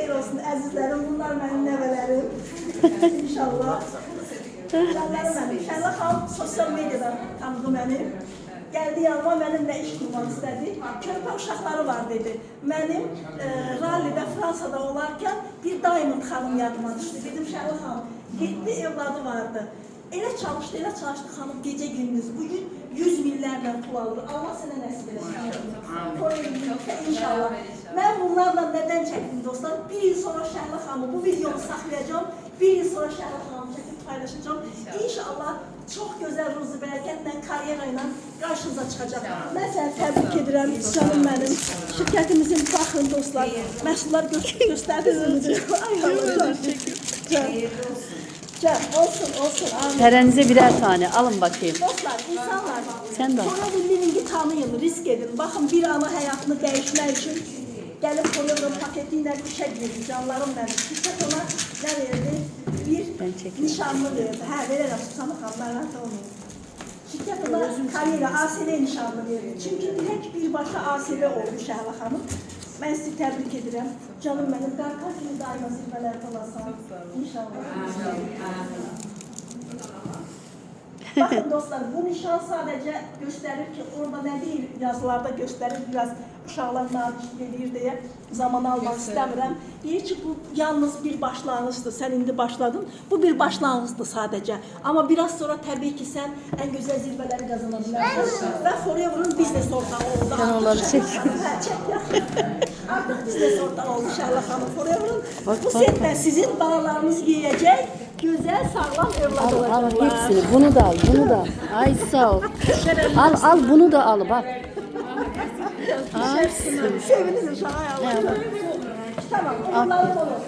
xeyir olsun əzizlərim. Bunlar mənim nəvələrim. İnşallah. Canlarım mənim. Şəhla xanım sosial mediada tanıdı məni. Gəldi yanıma mənimlə iş qurmaq istədi. Körpə uşaqları var dedi. Mənim rallidə Fransada olarkən bir Diamond xanım yadıma düşdü. Dedim Şəhla xanım, 7 evladı vardı. Elə çalışdı xanım gecə gündüz. Bugün 100 millərlə pul aldı. Allah sənə nəsib eləsin. İnşallah. Mən bunlarla nədən çəkdim dostlar? Bir il sonra Şəhla xanımı bu videonu saxlayacağım. Bir il sonra Şəhla xanımı çəkib paylaşacağım. İnşallah çox gözəl ruzi bərəkətlə, karyera ilə qarşınıza çıxacaq. Mən səni təbrik edirəm, canım mənim. Şirkətimizin baxın dostlar, məhsullar göstərdiniz. Ay Allah, çəkin. Olsun. Terenize birer tane alın bakayım. Dostlar, insanlar Sen de al. sonra living tanıyın, risk edin. Baxın, bir ana həyatını dəyişmək üçün gəlib Forever paketi ilə işə girdi, canlarım mənim. Şirkət ona nə verdi? Bir nişanlı verdi. Hə, verərəm, Susanı xanımlar da onu. Şirkət ona karyera, ASV nişanlı verdi. Çünki direkt birbaşa ASV oldu Şəhla xanım. Mən sizi təbrik edirəm. Canım mənim, qarqar kimi daima zirvələrdə olasan. İnşallah. Bakın dostlar, bu nişan sadece gösterir ki orada ne değil, yazılarda gösterir, biraz uşaqlar nadir edir deyə zaman almaq istəmirəm. Deyir ki, bu yalnız bir başlanğıçdır, sən indi başladın, bu bir başlanğıçdır sadece. Ama biraz sonra təbii ki, sən ən gözəl zirvələri qazana bilərsən. Və Forever'ın biznes ortağı oldu. Sen onları çek. Artık biznes ortağı oldu Şəhla xanım. Forever'ın bu setlə sizin balalarınız yiyəcək. Güzel sağlam evlat olacaklar. Al hepsini. Bunu da al. Bunu da al. Ay sağ ol. Al bunu da al bak. Seviniriz şaka yapalım. Tamam, onların olur.